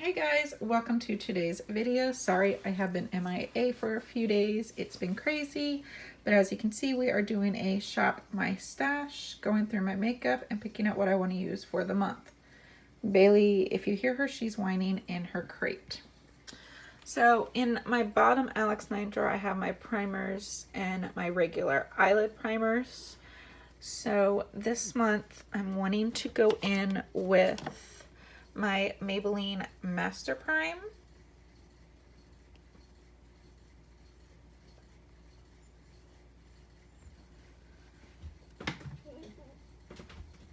Hey guys, welcome to today's video. Sorry I have been MIA for a few days. It's been crazy, but as you can see, we are doing a shop my stash, going through my makeup and picking out what I want to use for the month. Bailey, if you hear her, she's whining in her crate. So in my bottom Alex 9 drawer, I have my primers and my regular eyelid primers. So this month I'm wanting to go in with my Maybelline Master Prime.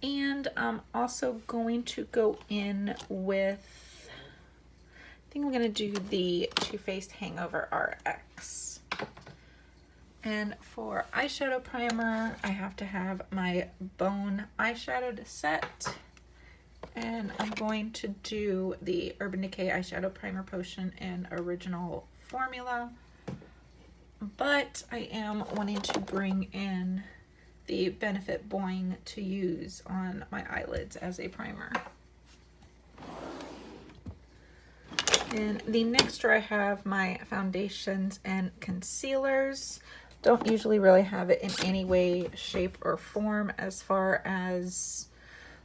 And I'm also going to go in with, I think I'm going to do the Too Faced Hangover RX. And for eyeshadow primer, I have to have my Bone eyeshadow set. And I'm going to do the Urban Decay Eyeshadow Primer Potion in original formula. But I am wanting to bring in the Benefit Boing to use on my eyelids as a primer. In the next drawer I have my foundations and concealers. Don't usually really have it in any way, shape, or form as far as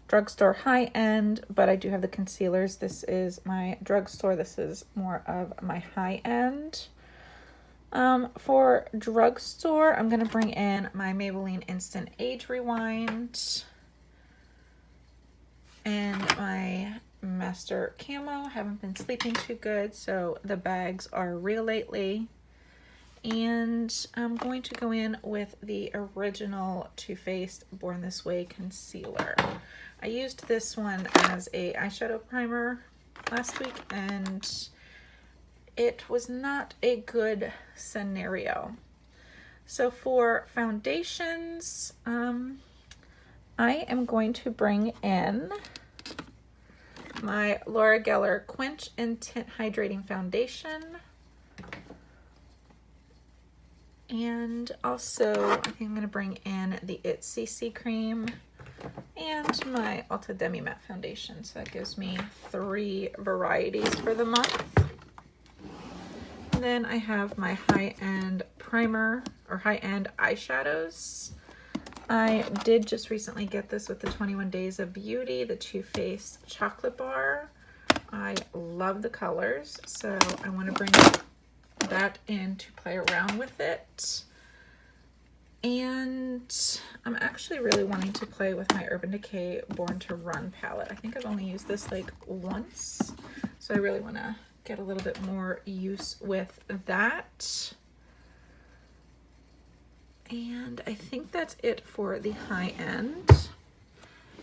drugstore high end, but I do have the concealers. This is my drugstore. This is more of my high end. For drugstore, I'm going to bring in my Maybelline Instant Age Rewind and my Master Camo. Haven't been sleeping too good, so the bags are real lately. And I'm going to go in with the original Too Faced Born This Way concealer. I used this one as a eyeshadow primer last week and it was not a good scenario. So for foundations, I am going to bring in my Laura Geller Quench and Tint Hydrating Foundation. And also, I think I'm going to bring in the It CC Cream and my Ulta Demi Matte Foundation. So that gives me 3 varieties for the month. And then I have my high-end primer or high-end eyeshadows. I did just recently get this with the 21 Days of Beauty, the Too Faced Chocolate Bar. I love the colors, so I want to bring that in to play around with it. And I'm actually really wanting to play with my Urban Decay Born to Run palette. I think I've only used this like once, so I really want to get a little bit more use with that. And I think that's it for the high end.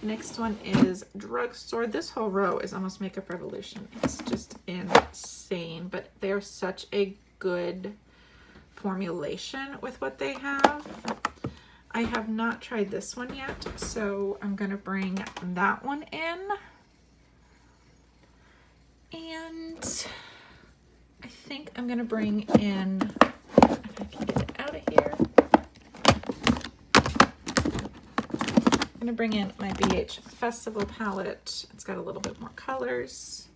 Next one is drugstore. This whole row is almost Makeup Revolution. It's just insane, but they're such a good formulation with what they have. I have not tried this one yet, so I'm gonna bring that one in. And I think I'm gonna bring in, if I can get it out of here, I'm gonna bring in my BH Festival palette. It's got a little bit more colors.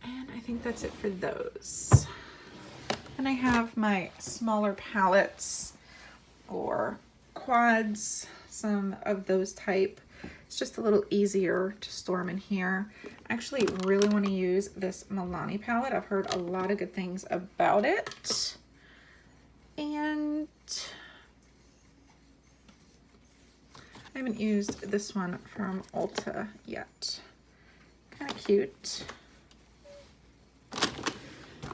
I think that's it for those. And I have my smaller palettes or quads, some of those type. It's just a little easier to store them in here. I actually really want to use this Milani palette. I've heard a lot of good things about it. And I haven't used this one from Ulta yet. Kind of cute.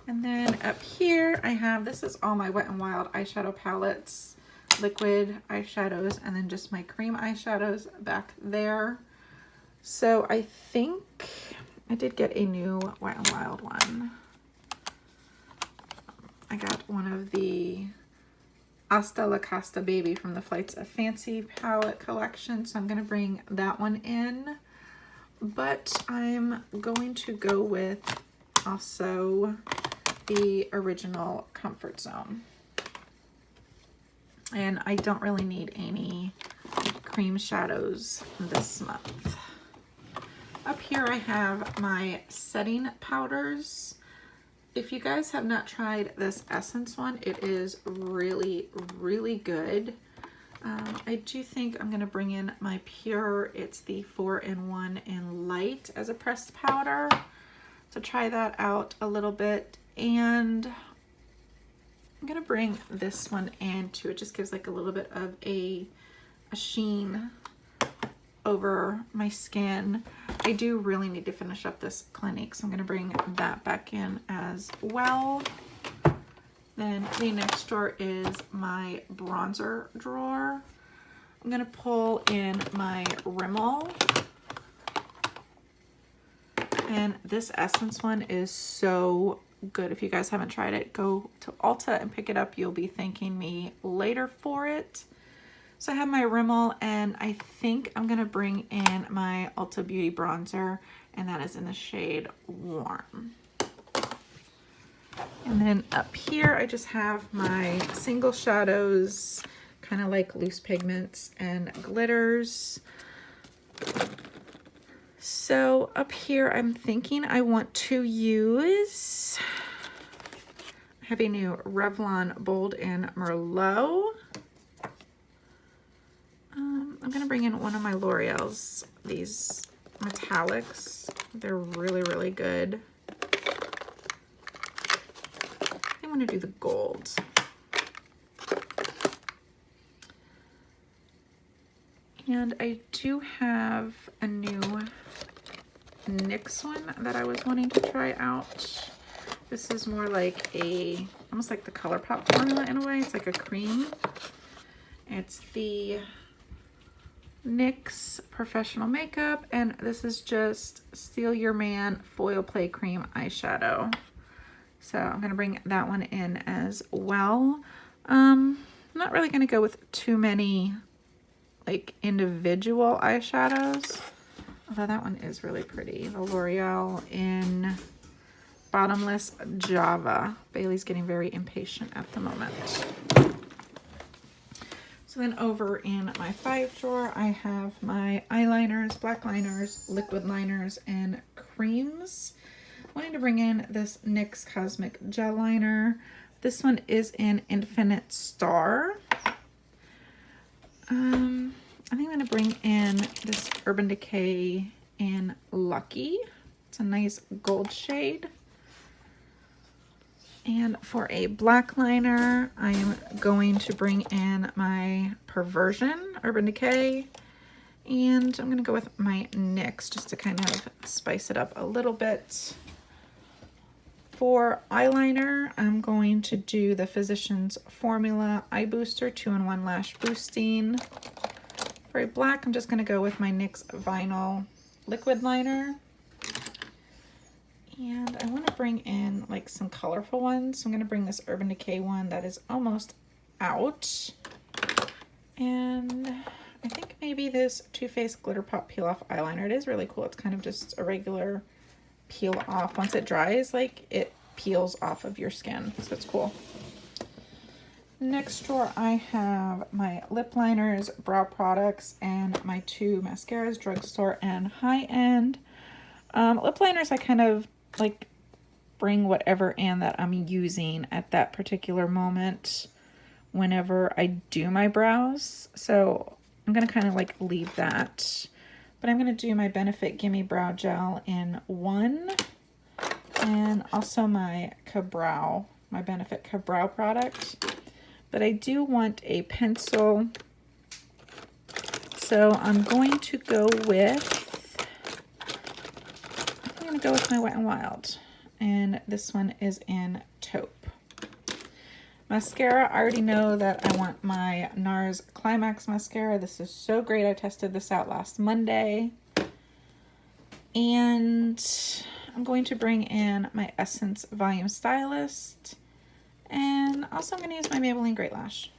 And then up here I have, this is all my Wet n Wild eyeshadow palettes, liquid eyeshadows, and then just my cream eyeshadows back there. So I think I did get a new Wet n Wild one. I got one of the Hasta La Casta Baby from the Flights of Fancy palette collection, so I'm going to bring that one in. But I'm going to go with also the original Comfort Zone. And I don't really need any cream shadows this month. Up here I have my setting powders. If you guys have not tried this Essence one, it is really, really good. I do think I'm going to bring in my Pure. It's the 4-in-1 in Light as a pressed powder. So try that out a little bit. And I'm going to bring this one in too. It just gives like a little bit of a sheen over my skin. I do really need to finish up this Clinique, so I'm going to bring that back in as well. Then the next drawer is my bronzer drawer. I'm going to pull in my Rimmel. And this Essence one is so good. If you guys haven't tried it, go to Ulta and pick it up. You'll be thanking me later for it. So I have my Rimmel, and I think I'm going to bring in my Ulta Beauty bronzer, and that is in the shade Warm. And then up here, I just have my single shadows, kind of like loose pigments and glitters. So up here, I'm thinking I want to use, I have a new Revlon Bold in Merlot. I'm going to bring in one of my L'Oreal's, these metallics. They're really, really good. I want to do the gold. And I do have a new NYX one that I was wanting to try out. This is more like almost like the ColourPop formula in a way. It's like a cream. It's the NYX Professional Makeup, and this is just Steal Your Man Foil Play Cream Eyeshadow. So I'm going to bring that one in as well. I'm not really going to go with too many like individual eyeshadows, although that one is really pretty. The L'Oreal in Bottomless Java. Bailey's getting very impatient at the moment. So then over in my 5 drawer, I have my eyeliners, black liners, liquid liners, and creams. I'm wanting to bring in this NYX Cosmic Gel Liner. This one is in Infinite Star. I think I'm going to bring in this Urban Decay in Lucky. It's a nice gold shade. And for a black liner, I am going to bring in my Perversion Urban Decay. And I'm going to go with my NYX just to kind of spice it up a little bit. For eyeliner, I'm going to do the Physicians Formula Eye Booster 2-in-1 Lash Boosting. For a black, I'm just going to go with my NYX Vinyl Liquid Liner. And I want to bring in like some colorful ones. So I'm going to bring this Urban Decay one that is almost out. And I think maybe this Too Faced Glitter Pop Peel Off Eyeliner. It is really cool. It's kind of just a regular peel off. Once it dries, like it peels off of your skin. So it's cool. Next drawer, I have my lip liners, brow products, and my 2 mascaras, drugstore and high-end. Lip liners, I kind of like bring whatever in that I'm using at that particular moment whenever I do my brows. So I'm going to kind of like leave that. But I'm going to do my Benefit Gimme Brow Gel in 1. And also my Ka-Brow, my Benefit Ka-Brow product. But I do want a pencil. So I'm going to go with my Wet n Wild, and this one is in Taupe. Mascara, I already know that I want my NARS Climax mascara. This is so great. I tested this out last Monday. And I'm going to bring in my Essence Volume Stylist, and also I'm going to use my Maybelline Great Lash.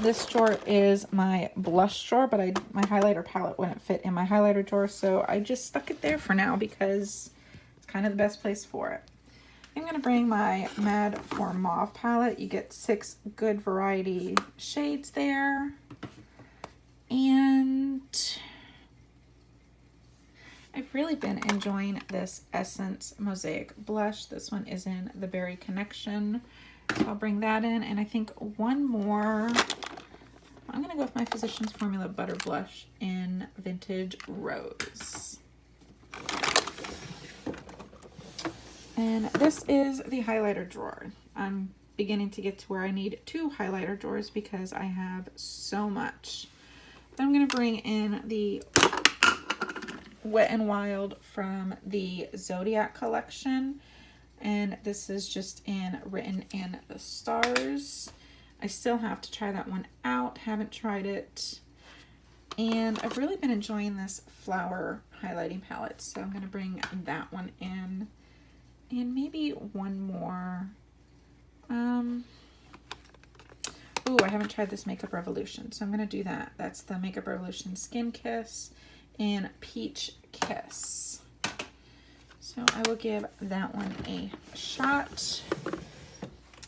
This drawer is my blush drawer, but my highlighter palette wouldn't fit in my highlighter drawer, so I just stuck it there for now because it's kind of the best place for it. I'm going to bring my Mad for Mauve palette. You get 6 good variety shades there. And really been enjoying this Essence Mosaic blush. This one is in the Berry Connection. So I'll bring that in. And I think one more, I'm going to go with my Physicians Formula Butter Blush in Vintage Rose. And this is the highlighter drawer. I'm beginning to get to where I need 2 highlighter drawers because I have so much. Then I'm going to bring in the Wet n Wild from the Zodiac collection. And this is just in Written in the Stars. I still have to try that one out. Haven't tried it. And I've really been enjoying this flower highlighting palette. So I'm going to bring that one in. And maybe one more. Ooh, I haven't tried this Makeup Revolution, so I'm going to do that. That's the Makeup Revolution Skin Kiss and Peach Kiss. So I will give that one a shot.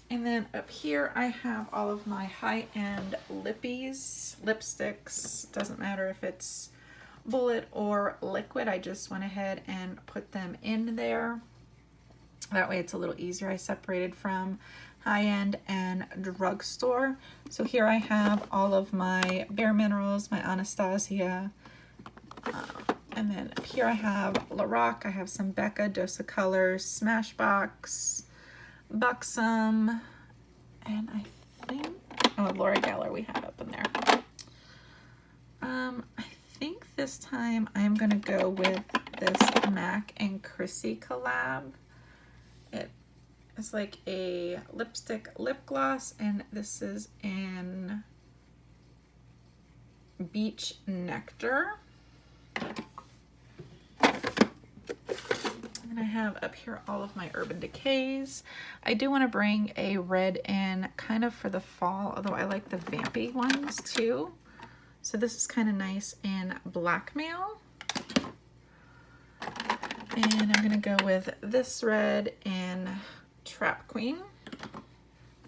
And then up here I have all of my high-end lippies, lipsticks. Doesn't matter if it's bullet or liquid. I just went ahead and put them in there. That way it's a little easier. I separated from high-end and drugstore. So here I have all of my Bare Minerals, my Anastasia, and then up here I have Lorac. I have some Becca, Dose of Colors, Smashbox, Buxom, and I think, oh, Laura Geller we have up in there. I think this time I'm gonna go with this MAC and Chrissy collab. It's like a lipstick lip gloss, and this is in Beach Nectar. And I have up here all of my Urban Decays. I do want to bring a red in kind of for the fall, although I like the vampy ones too. So this is kind of nice in Blackmail. And I'm gonna go with this red in Trap Queen.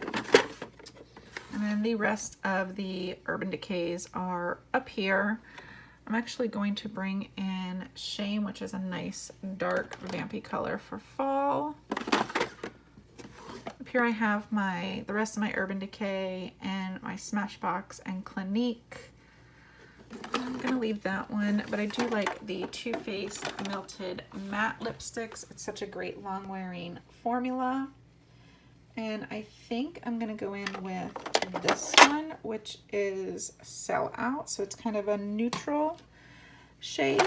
And then the rest of the Urban Decays are up here. I'm actually going to bring in Shame, which is a nice dark vampy color for fall. Up here I have the rest of my Urban Decay and my Smashbox and Clinique. I'm gonna leave that one, but I do like the Too Faced Melted Matte Lipsticks. It's such a great long wearing formula. And I think I'm gonna go in with this one, which is Sell Out. So it's kind of a neutral shade.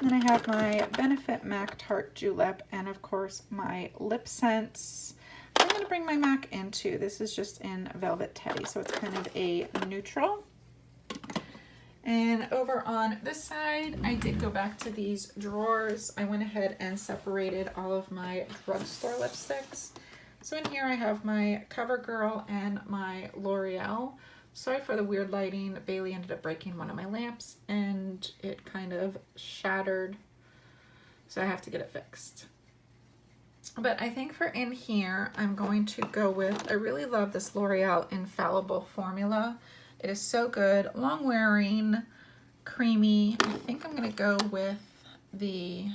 And then I have my Benefit MAC Tarte Julep, and of course my Lip Sense. I'm gonna bring my MAC into, this is just in Velvet Teddy, so it's kind of a neutral. And over on this side, I did go back to these drawers. I went ahead and separated all of my drugstore lipsticks. So in here I have my CoverGirl and my L'Oreal. Sorry for the weird lighting. Bailey ended up breaking one of my lamps and it kind of shattered. So I have to get it fixed. But I think for in here, I'm going to go with, I really love this L'Oreal Infallible formula. It is so good, long wearing, creamy. I think I'm gonna go with the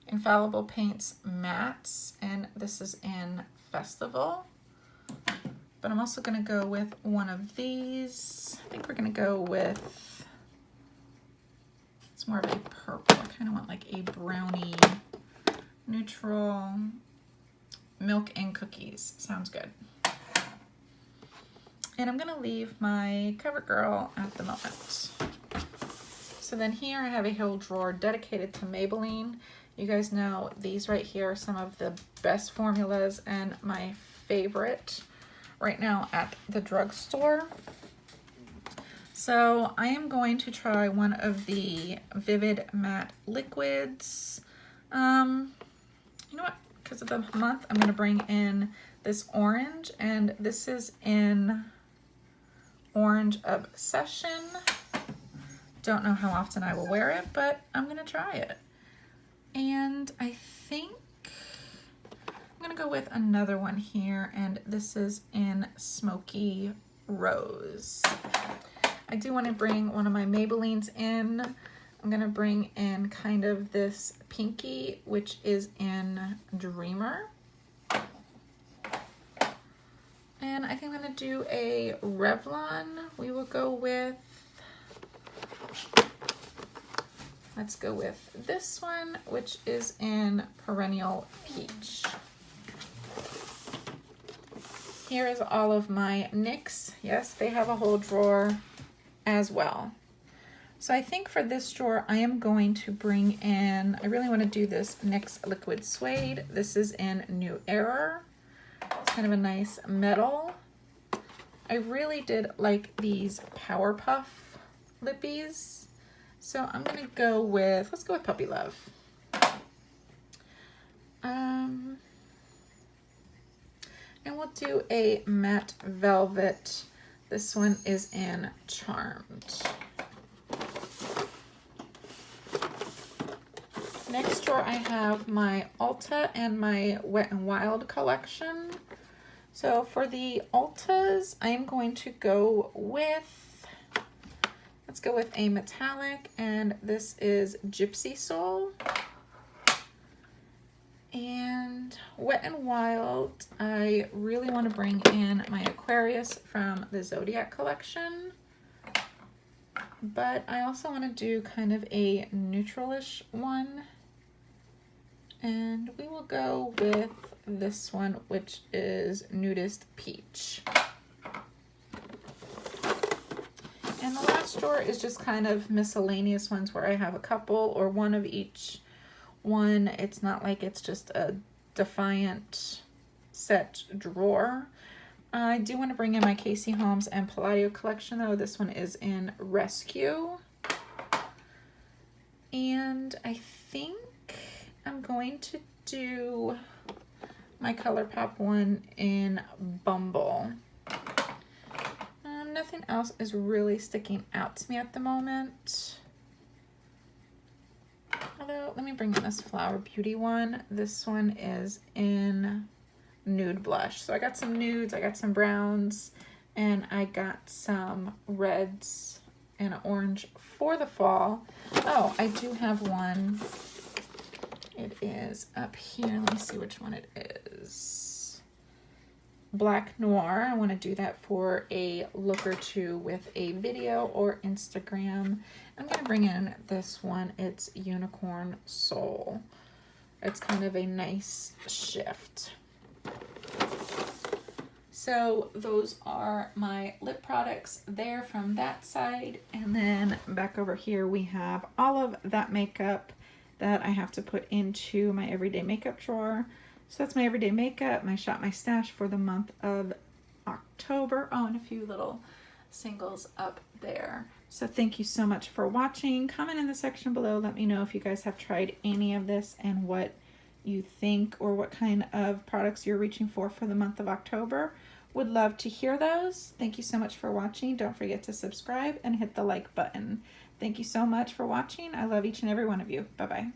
Infallible Paints Mattes, and this is in Festival. But I'm also gonna go with one of these. I think we're gonna go with, it's more of a purple. I kind of want like a brownie, neutral, Milk and Cookies. Sounds good. And I'm gonna leave my CoverGirl at the moment. So then here I have a whole drawer dedicated to Maybelline. You guys know these right here are some of the best formulas and my favorite right now at the drugstore. So I am going to try one of the Vivid Matte Liquids. You know what? Because of the month, I'm gonna bring in this orange, and this is in Orange Obsession. Don't know how often I will wear it, but I'm gonna try it. And I think I'm gonna go with another one here, and this is in Smoky Rose. I do want to bring one of my Maybellines in. I'm gonna bring in kind of this pinky, which is in Dreamer. And I think I'm gonna do a Revlon. We will go with, let's go with this one, which is in Perennial Peach. Here is all of my NYX. Yes, they have a whole drawer as well. So I think for this drawer, I am going to bring in, I really want to do this NYX Liquid Suede. This is in New Era. It's kind of a nice metal. I really did like these Powerpuff lippies. So I'm gonna go with, let's go with Puppy Love. And we'll do a matte velvet. This one is in Charmed. Next drawer I have my Ulta and my Wet n Wild collection. So for the Ultas, I am going to go with, let's go with a metallic, and this is Gypsy Soul. And Wet n Wild, I really want to bring in my Aquarius from the Zodiac collection. But I also want to do kind of a neutralish one. And we will go with this one, which is Nudist Peach. And the last drawer is just kind of miscellaneous ones where I have a couple or one of each one. It's not like it's just a Defiant set drawer. I do want to bring in my Casey Holmes and Palladio collection though. This one is in Rescue. And I think I'm going to do my ColourPop one in Bumble. Nothing else is really sticking out to me at the moment. Although, let me bring in this Flower Beauty one. This one is in Nude Blush. So I got some nudes, I got some browns, and I got some reds and orange for the fall. Oh, I do have one. It is up here. Let me see which one it is. Black Noir. I want to do that for a look or two with a video or Instagram. I'm going to bring in this one. It's Unicorn Soul. It's kind of a nice shift. So those are my lip products there from that side. And then back over here we have all of that makeup that I have to put into my everyday makeup drawer. So that's my everyday makeup, my Shop My Stash for the month of October. Oh, and a few little singles up there. So thank you so much for watching. Comment in the section below. Let me know if you guys have tried any of this and what you think or what kind of products you're reaching for the month of October. Would love to hear those. Thank you so much for watching. Don't forget to subscribe and hit the like button. Thank you so much for watching. I love each and every one of you. Bye-bye.